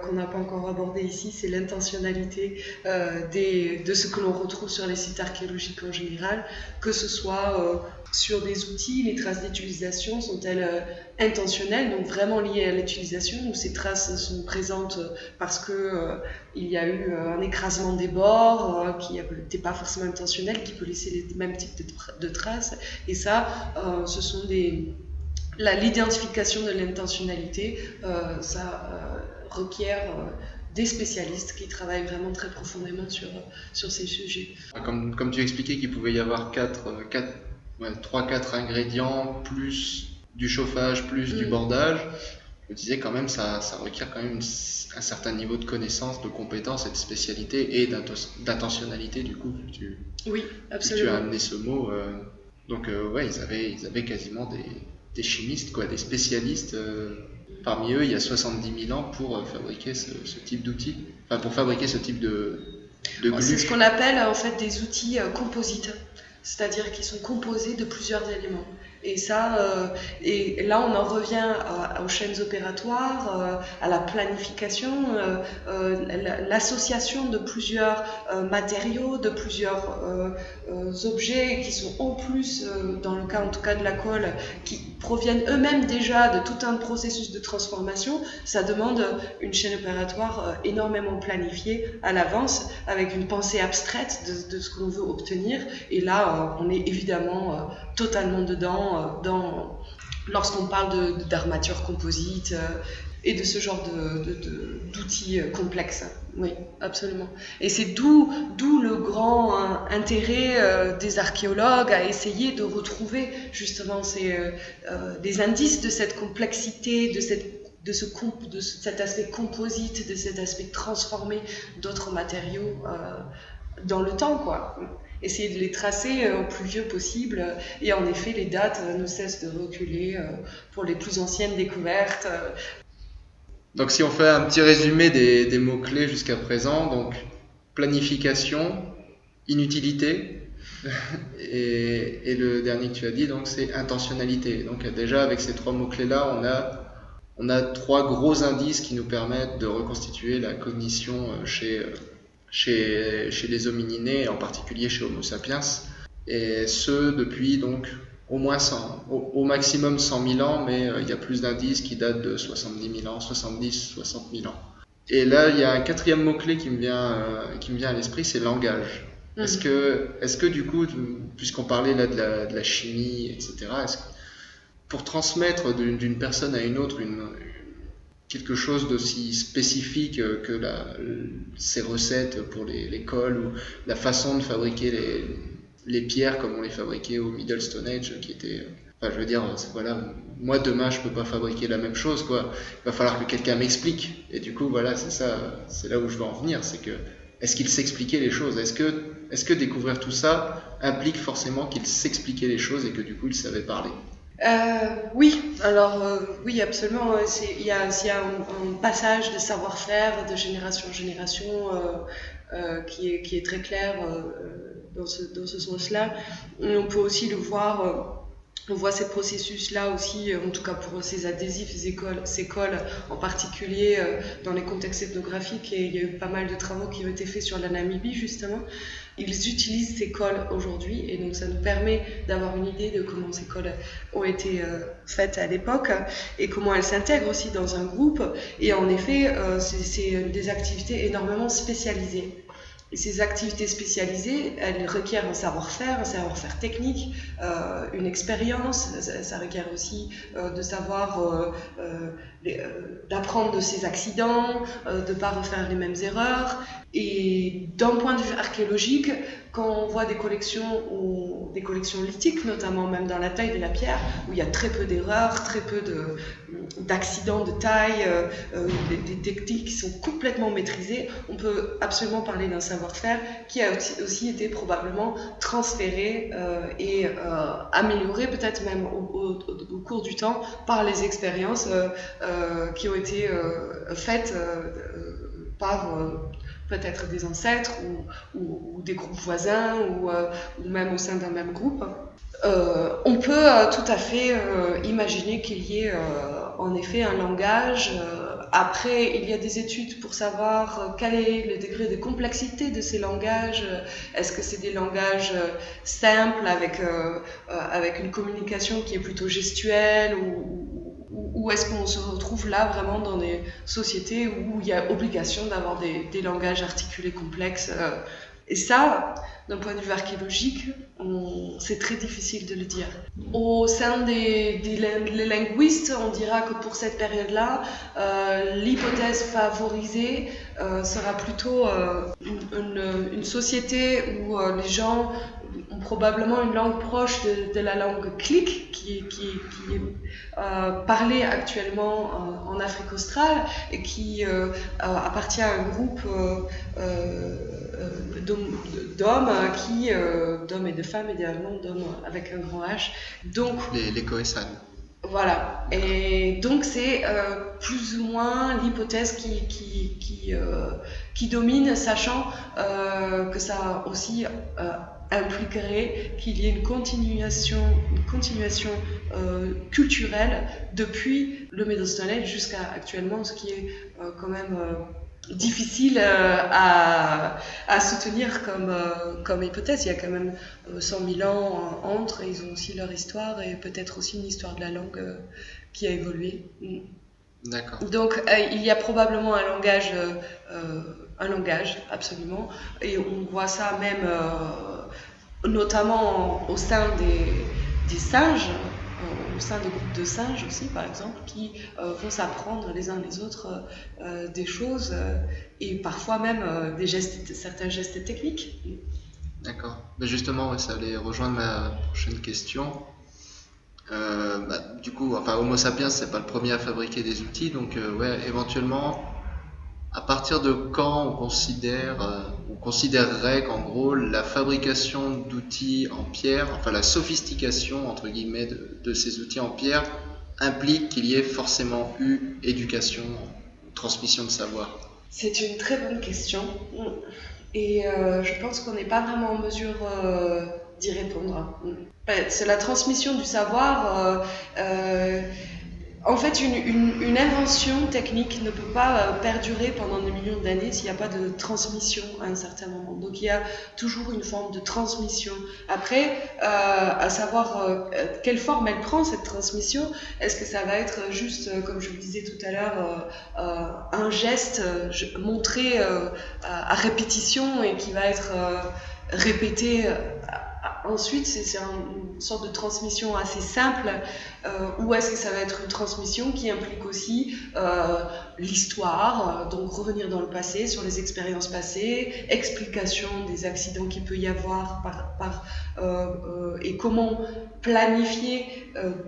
qu'on n'a pas encore abordé ici, c'est l'intentionnalité de ce que l'on retrouve sur les sites archéologiques en général, que ce soit sur des outils, les traces d'utilisation sont-elles intentionnelles, donc vraiment liées à l'utilisation, ou ces traces sont présentes parce que il y a eu un écrasement des bords qui n'était pas forcément intentionnel, qui peut laisser les mêmes types de traces. Et ça, ce sont l'identification de l'intentionnalité, ça requiert des spécialistes qui travaillent vraiment très profondément sur ces sujets. Comme tu expliquais qu'il pouvait y avoir 3-4 ingrédients, plus du chauffage, plus du bordage, je disais quand même ça requiert quand même un certain niveau de connaissance, de compétence et de spécialité et d'intentionnalité du coup oui, absolument. Tu as amené ce mot. Donc ouais, ils avaient quasiment des chimistes, quoi, des spécialistes. Parmi eux, il y a 70 000 ans pour fabriquer ce type d'outils, enfin pour fabriquer ce type de glu. C'est ce qu'on appelle en fait des outils composites, c'est-à-dire qu'ils sont composés de plusieurs éléments. Et ça, et là on en revient aux chaînes opératoires, à la planification, l'association de plusieurs matériaux, de plusieurs objets qui sont en plus, dans le cas en tout cas de la colle, qui proviennent eux-mêmes déjà de tout un processus de transformation. Ça demande une chaîne opératoire énormément planifiée à l'avance, avec une pensée abstraite de ce que l'on veut obtenir. Et là, on est évidemment totalement dedans lorsqu'on parle d'armature composite et de ce genre d'outils complexes. Oui, absolument. Et c'est d'où le grand intérêt des archéologues à essayer de retrouver justement des indices de cette complexité, de cet aspect composite, de cet aspect transformé d'autres matériaux dans le temps, quoi. Essayer de les tracer au plus vieux possible, et en effet les dates ne cessent de reculer pour les plus anciennes découvertes. Donc si on fait un petit résumé des mots-clés jusqu'à présent, donc planification, inutilité, et le dernier que tu as dit, donc c'est intentionnalité. Donc déjà avec ces 3 mots-clés-là, on a 3 gros indices qui nous permettent de reconstituer la cognition chez les homininés, en particulier chez Homo sapiens, et ce depuis donc au moins 100, au maximum 100 000 ans, mais il y a plus d'indices qui datent de 70 000 ans, 70, 60 000 ans. Et là, il y a un 4e mot-clé qui me vient à l'esprit, c'est langage. Est-ce que du coup, puisqu'on parlait là de la chimie, etc., pour transmettre d'une personne à une autre quelque chose d'aussi spécifique que ces recettes pour les cols ou la façon de fabriquer les pierres comme on les fabriquait au Middle Stone Age, qui étaient... Enfin, je veux dire, voilà, moi demain je peux pas fabriquer la même chose, quoi. Il va falloir que quelqu'un m'explique. Et du coup, voilà, c'est ça, c'est là où je veux en venir, c'est que est-ce qu'il s'expliquait les choses? Est-ce que découvrir tout ça implique forcément qu'il s'expliquait les choses et que du coup il savait parler? Oui, alors oui, absolument. Il y a un passage de savoir-faire de génération en génération qui est très clair dans ce sens-là. Et on peut aussi le voir. On voit ces processus-là aussi, en tout cas pour ces adhésifs, ces cols en particulier dans les contextes ethnographiques. Et il y a eu pas mal de travaux qui ont été faits sur la Namibie, justement. Ils utilisent ces cols aujourd'hui, et donc ça nous permet d'avoir une idée de comment ces cols ont été faites à l'époque et comment elles s'intègrent aussi dans un groupe. Et en effet, c'est des activités énormément spécialisées. Et ces activités spécialisées, elles requièrent un savoir-faire technique, une expérience. Ça requiert aussi de savoir d'apprendre de ses accidents, de ne pas refaire les mêmes erreurs. Et d'un point de vue archéologique, quand on voit des collections lithiques, notamment même dans la taille de la pierre, où il y a très peu d'erreurs, très peu d'accidents de taille, des techniques qui sont complètement maîtrisées, on peut absolument parler d'un savoir-faire qui a aussi été probablement transféré et amélioré peut-être même au cours du temps par les expériences qui ont été faites par peut-être des ancêtres ou des groupes voisins ou même au sein d'un même groupe. On peut tout à fait imaginer qu'il y ait en effet un langage. Après, il y a des études pour savoir quel est le degré de complexité de ces langages. Est-ce que c'est des langages simples avec une communication qui est plutôt gestuelle ou est-ce qu'on se retrouve là vraiment dans des sociétés où il y a obligation d'avoir des langages articulés complexes et ça, d'un point de vue archéologique, c'est très difficile de le dire. Au sein des linguistes, on dira que pour cette période-là, l'hypothèse favorisée sera plutôt une société où les gens ont probablement une langue proche de la langue clique qui est parlée actuellement en Afrique australe et qui appartient à un groupe d'hommes et de femmes, idéalement d'hommes avec un grand H. Donc, les Khoisan. Voilà. Et donc c'est plus ou moins l'hypothèse qui domine, sachant que ça aussi impliquerait qu'il y ait une continuation culturelle depuis le Middle Stone Age jusqu'à actuellement, ce qui est quand même difficile à soutenir comme hypothèse. Il y a quand même 100 000 ans entre, et ils ont aussi leur histoire et peut-être aussi une histoire de la langue qui a évolué. D'accord. Donc il y a probablement un langage absolument, et on voit ça même notamment au sein des singes, au sein de groupes de singes aussi par exemple, qui vont s'apprendre les uns les autres des choses et parfois même certains gestes techniques. D'accord. Mais justement, ouais, ça allait rejoindre ma prochaine question. Du coup, enfin, Homo sapiens, c'est pas le premier à fabriquer des outils, donc ouais, éventuellement, à partir de quand on considérerait qu'en gros la fabrication d'outils en pierre, enfin la sophistication entre guillemets de ces outils en pierre implique qu'il y ait forcément eu éducation, transmission de savoir? C'est une très bonne question et je pense qu'on n'est pas vraiment en mesure d'y répondre. C'est la transmission du savoir. En fait, une invention technique ne peut pas perdurer pendant des millions d'années s'il n'y a pas de transmission à un certain moment. Donc il y a toujours une forme de transmission. Après, à savoir quelle forme elle prend cette transmission, est-ce que ça va être juste, comme je vous disais tout à l'heure, un geste montré à répétition et qui va être répété ensuite, c'est une sorte de transmission assez simple, ou est-ce que ça va être une transmission qui implique aussi l'histoire, donc revenir dans le passé, sur les expériences passées, explication des accidents qu'il peut y avoir et comment planifier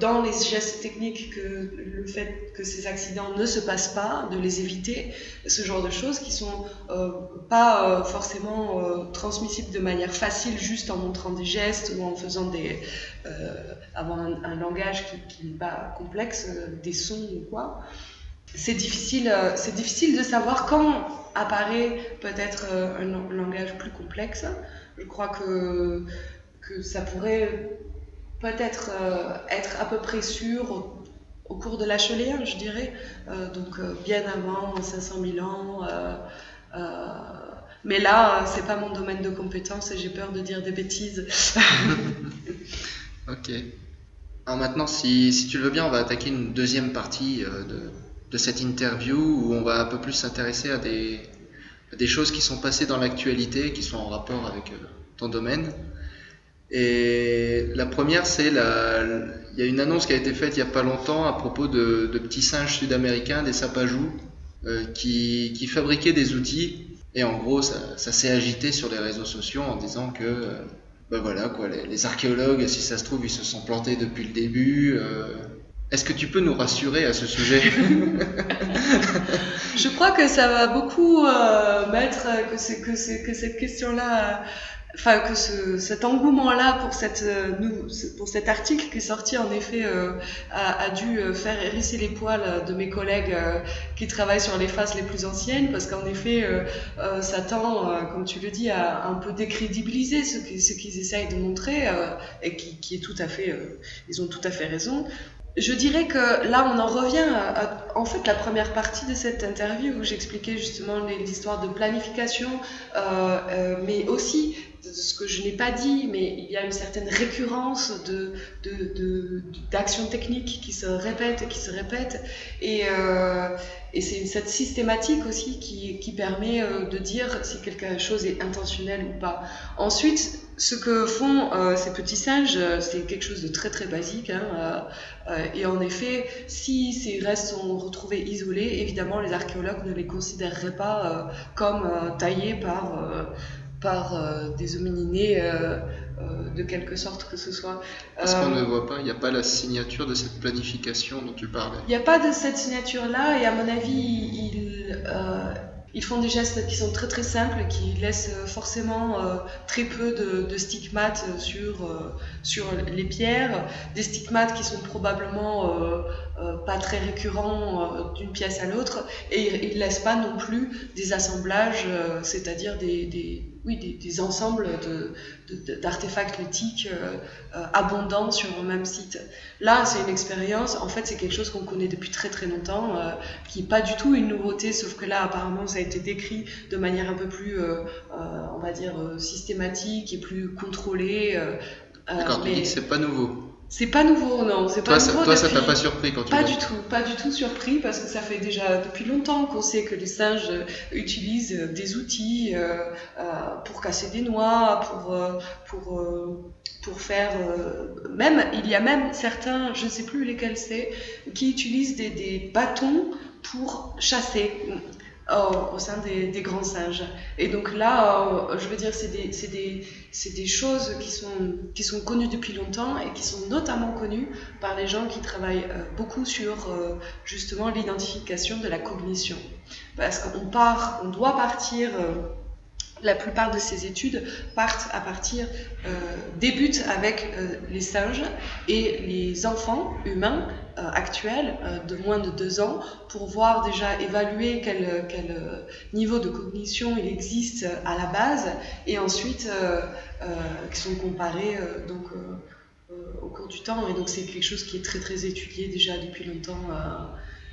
dans les gestes techniques le fait que ces accidents ne se passent pas, de les éviter, ce genre de choses qui sont pas forcément transmissibles de manière facile juste en montrant des gestes ou en faisant avoir un langage qui n'est pas complexe, des sons ou quoi. C'est difficile de savoir quand apparaît peut-être un langage plus complexe. Je crois que ça pourrait peut-être être à peu près sûr au cours de l'Acheléen, je dirais, donc bien avant 500 000 ans. Mais là, c'est pas mon domaine de compétence et j'ai peur de dire des bêtises. Ok. Alors maintenant, si tu le veux bien, on va attaquer une deuxième partie de cette interview où on va un peu plus s'intéresser à des choses qui sont passées dans l'actualité, qui sont en rapport avec ton domaine. Et la première, il y a une annonce qui a été faite il n'y a pas longtemps à propos de petits singes sud-américains, des sapajous, qui fabriquaient des outils. Et en gros, ça s'est agité sur les réseaux sociaux en disant que, ben voilà, quoi, les archéologues, si ça se trouve, ils se sont plantés depuis le début. Est-ce que tu peux nous rassurer à ce sujet? Je crois que ça va beaucoup mettre que cette question-là, enfin que cet engouement-là pour pour cet article qui est sorti en effet a dû faire hérisser les poils de mes collègues qui travaillent sur les phases les plus anciennes, parce qu'en effet ça tend, comme tu le dis, à un peu décrédibiliser ce qu'ils essayent de montrer et qui est tout à fait, ils ont tout à fait raison. Je dirais que là, on en revient en fait, la première partie de cette interview où j'expliquais justement l'histoire de planification, mais aussi de ce que je n'ai pas dit, mais il y a une certaine récurrence d'actions techniques qui se répètent, et c'est cette systématique aussi qui permet de dire si quelque chose est intentionnel ou pas. Ensuite, ce que font ces petits singes, c'est quelque chose de très très basique, hein, et en effet, si ces restes sont retrouvés isolés, évidemment les archéologues ne les considéreraient pas comme taillés par des homininés de quelque sorte que ce soit. Parce qu'on ne voit pas, il n'y a pas la signature de cette planification dont tu parlais. Il n'y a pas de cette signature-là, et à mon avis, ils font des gestes qui sont très très simples, qui laissent forcément très peu de stigmates sur les pierres, des stigmates qui sont probablement pas très récurrents d'une pièce à l'autre, et ils ne laissent pas non plus des assemblages, c'est-à-dire des ensembles d'artefacts lithiques abondants sur un même site. Là, c'est une expérience, en fait, c'est quelque chose qu'on connaît depuis très très longtemps, qui n'est pas du tout une nouveauté, sauf que là, apparemment, ça a été décrit de manière un peu plus, on va dire, systématique et plus contrôlée. D'accord, tu dis que c'est pas nouveau. C'est pas nouveau, non. C'est pas nouveau. Toi, ça t'a pas surpris quand tu Pas du tout, pas du tout surpris, parce que ça fait déjà depuis longtemps qu'on sait que les singes utilisent des outils pour casser des noix, pour faire. Même, il y a même certains, je ne sais plus lesquels c'est, qui utilisent des bâtons pour chasser. Au sein des grands singes. Et donc là, je veux dire, c'est des choses qui sont connues depuis longtemps et qui sont notamment connues par les gens qui travaillent beaucoup sur justement l'identification de la cognition. Parce qu'on doit partir... la plupart de ces études débutent avec les singes et les enfants humains actuels de moins de 2 ans pour voir déjà évaluer quel niveau de cognition il existe à la base, et ensuite qui sont comparés au cours du temps. Et donc c'est quelque chose qui est très très étudié déjà depuis longtemps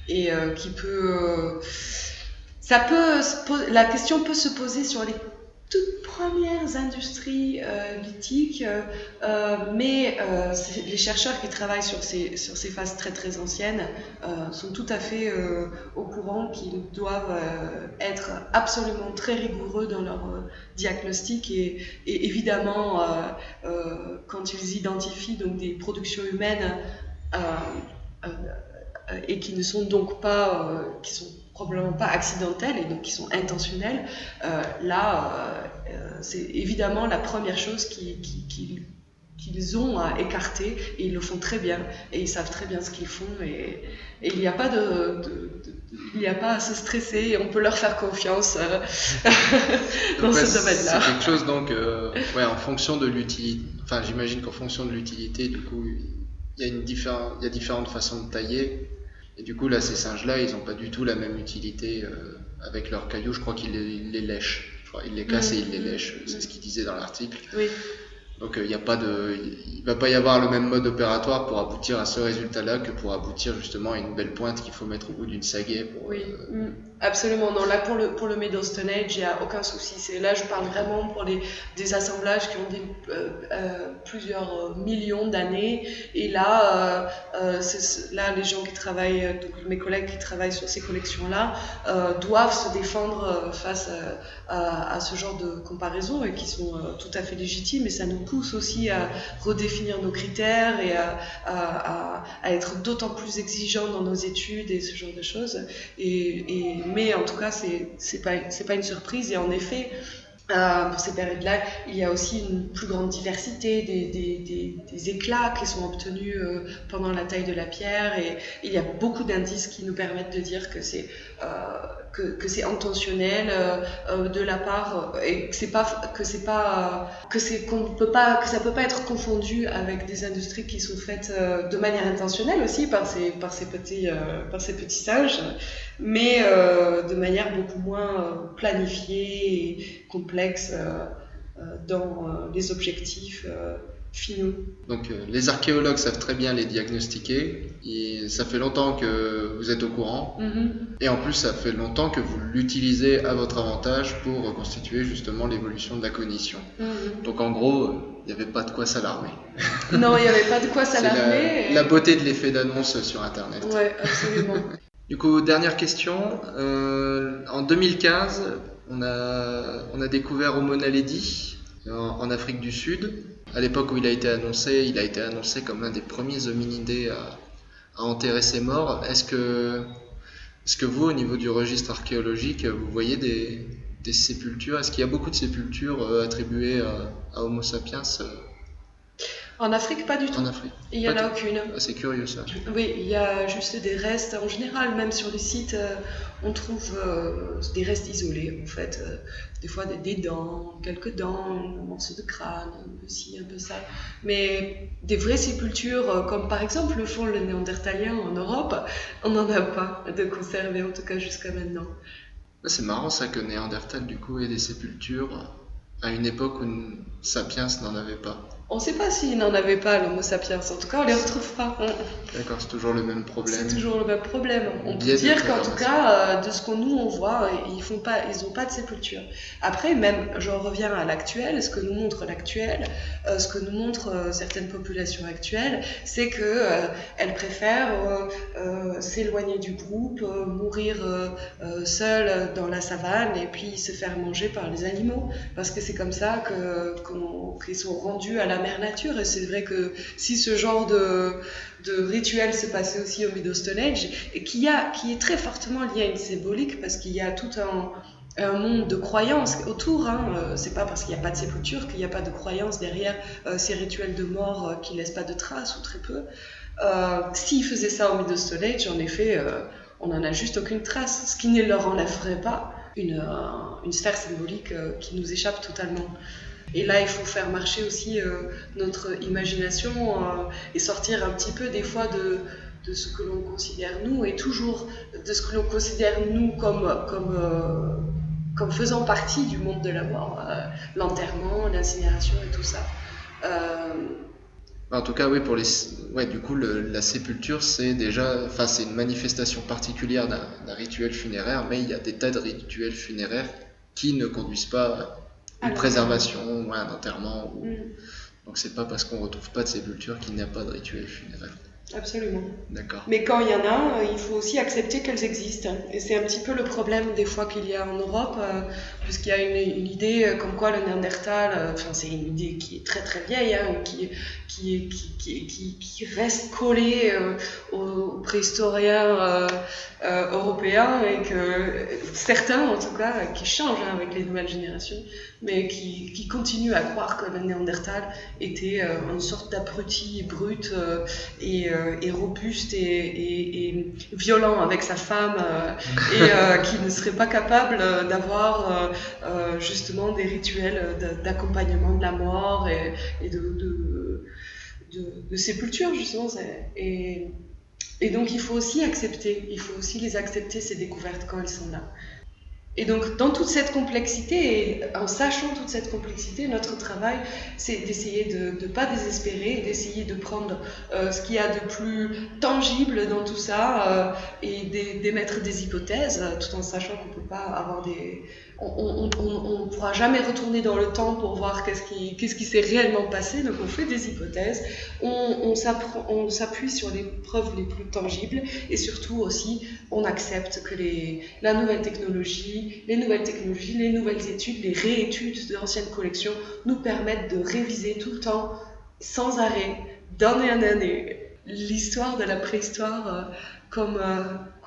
et qui peut... la question peut se poser sur les toutes premières industries lithiques, mais les chercheurs qui travaillent sur ces phases très très anciennes sont tout à fait au courant qu'ils doivent être absolument très rigoureux dans leur diagnostic et évidemment quand ils identifient donc des productions humaines et qui ne sont donc pas, qui sont probablement pas accidentelles et donc qui sont intentionnelles, c'est évidemment la première chose qu'ils ont à écarter, et ils le font très bien et ils savent très bien ce qu'ils font, et il n'y a pas il n'y a pas à se stresser, et on peut leur faire confiance dans ce domaine-là. C'est quelque chose donc en fonction de l'utilité, enfin j'imagine qu'en fonction de l'utilité du coup il y a différentes façons de tailler, et du coup là ces singes là ils n'ont pas du tout la même utilité avec leurs cailloux. Je crois qu'ils les lèchent, je crois, ils les cassent et ils les lèchent, c'est ce qu'il disait dans l'article. Oui. Donc il va pas y avoir le même mode opératoire pour aboutir à ce résultat-là que pour aboutir justement à une belle pointe qu'il faut mettre au bout d'une sagaie. Oui, absolument. Non, là pour le Middle Stone Age, il n'y a aucun souci. Là, je parle vraiment pour des assemblages qui ont plusieurs millions d'années. Et là, les gens qui travaillent, donc mes collègues qui travaillent sur ces collections-là, doivent se défendre face à ce genre de comparaisons, et qui sont tout à fait légitimes. Et ça nous pousse aussi à redéfinir nos critères et à être d'autant plus exigeants dans nos études et ce genre de choses. Mais en tout cas, c'est pas une surprise. Et en effet, pour ces périodes-là, il y a aussi une plus grande diversité des éclats qui sont obtenus pendant la taille de la pierre, et il y a beaucoup d'indices qui nous permettent de dire que c'est intentionnel de la part, et que ça peut pas être confondu avec des industries qui sont faites de manière intentionnelle aussi par ces petits singes, mais de manière beaucoup moins planifiée et complexe dans les objectifs finaux. Donc les archéologues savent très bien les diagnostiquer, et ça fait longtemps que vous êtes au courant, et en plus ça fait longtemps que vous l'utilisez à votre avantage pour reconstituer justement l'évolution de la cognition. Donc en gros, il n'y avait pas de quoi s'alarmer. Non, il n'y avait pas de quoi s'alarmer. C'est la beauté de l'effet d'annonce sur Internet. Ouais, absolument. Du coup, dernière question. En 2015, on a découvert Homo naledi en Afrique du Sud. À l'époque où il a été annoncé comme l'un des premiers hominidés à enterrer ses morts. Est-ce que vous, au niveau du registre archéologique, vous voyez des sépultures? Est-ce qu'il y a beaucoup de sépultures attribuées à Homo sapiens En Afrique, pas du tout. En Afrique. Il n'y en a aucune. Ah, c'est curieux ça. Oui, il y a juste des restes. En général, même sur les sites, on trouve des restes isolés, en fait. Des fois des dents, quelques dents, un morceau de crâne, un peu ci, un peu ça. Mais des vraies sépultures, comme par exemple le font les Néandertaliens en Europe, on n'en a pas de conservé, en tout cas jusqu'à maintenant. C'est marrant ça que Néandertal du coup ait des sépultures à une époque où Sapiens n'en avait pas. On ne sait pas s'il n'en avait pas, l'Homo sapiens. En tout cas, on ne les retrouve pas. D'accord, c'est toujours le même problème. C'est toujours le même problème. On peut dire qu'en tout cas, de ce qu'on nous voit, ils n'ont pas de sépulture. Après, même, j'en reviens à l'actuel, ce que nous montre l'actuel, ce que nous montrent certaines populations actuelles, c'est qu'elles préfèrent s'éloigner du groupe, mourir seules dans la savane, et puis se faire manger par les animaux. Parce que c'est comme ça qu'ils sont rendus à la mère nature. Et c'est vrai que si ce genre de rituel se passait aussi au Middle Stone Age, et qui est très fortement lié à une symbolique, parce qu'il y a tout un monde de croyances autour, c'est pas parce qu'il n'y a pas de sépulture qu'il n'y a pas de croyances derrière ces rituels de mort qui laissent pas de traces, ou très peu. S'ils faisaient ça au Middle Stone Age, en effet, on n'en a juste aucune trace, ce qui ne leur enlèverait pas une sphère symbolique qui nous échappe totalement. Et là, il faut faire marcher aussi notre imagination et sortir un petit peu des fois de ce que l'on considère nous, et toujours de ce que l'on considère nous comme faisant partie du monde de la mort, l'enterrement, l'incinération et tout ça. En tout cas, oui, du coup, la sépulture, c'est une manifestation particulière d'un rituel funéraire, mais il y a des tas de rituels funéraires qui ne conduisent pas une préservation ou un enterrement. Mm. Donc c'est pas parce qu'on retrouve pas de sépulture qu'il n'y a pas de rituel funéraire. Absolument. D'accord. Mais quand il y en a, il faut aussi accepter qu'elles existent. Et c'est un petit peu le problème des fois qu'il y a en Europe, puisqu'il y a une idée comme quoi le Néandertal, c'est une idée qui est très très vieille, hein, qui reste collée aux préhistoriens européens, et que certains en tout cas, qui changent hein, avec les nouvelles générations, mais qui continuent à croire que le Néandertal était une sorte d'abruti brut et robuste et violent avec sa femme et qui ne serait pas capable d'avoir justement des rituels d'accompagnement de la mort et de sépulture justement. Et donc il faut aussi les accepter ces découvertes quand elles sont là. Et donc, dans toute cette complexité, et en sachant toute cette complexité, notre travail, c'est d'essayer de ne pas désespérer, d'essayer de prendre ce qu'il y a de plus tangible dans tout ça et d'émettre des hypothèses, tout en sachant qu'on ne peut pas avoir des... On ne pourra jamais retourner dans le temps pour voir qu'est-ce qui s'est réellement passé, donc on fait des hypothèses, on s'appuie sur les preuves les plus tangibles, et surtout aussi, on accepte que la nouvelle technologie, les nouvelles études, les réétudes d'anciennes collections nous permettent de réviser tout le temps, sans arrêt, d'année en année, l'histoire de la préhistoire comme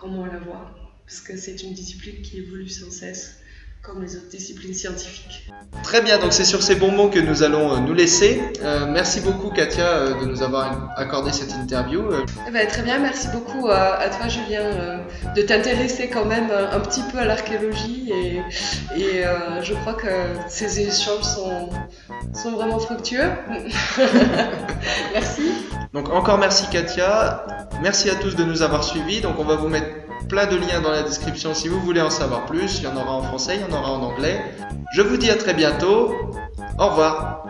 on la voit, parce que c'est une discipline qui évolue sans cesse, comme les autres disciplines scientifiques. Très bien, donc c'est sur ces bons mots que nous allons nous laisser. Merci beaucoup Katia de nous avoir accordé cette interview. Très bien, merci beaucoup à toi Julien de t'intéresser quand même un petit peu à l'archéologie et je crois que ces échanges sont vraiment fructueux. Merci. Donc encore merci Katia, merci à tous de nous avoir suivis. Donc on va vous mettre plein de liens dans la description si vous voulez en savoir plus. Il y en aura en français, il y en aura en anglais. Je vous dis à très bientôt. Au revoir.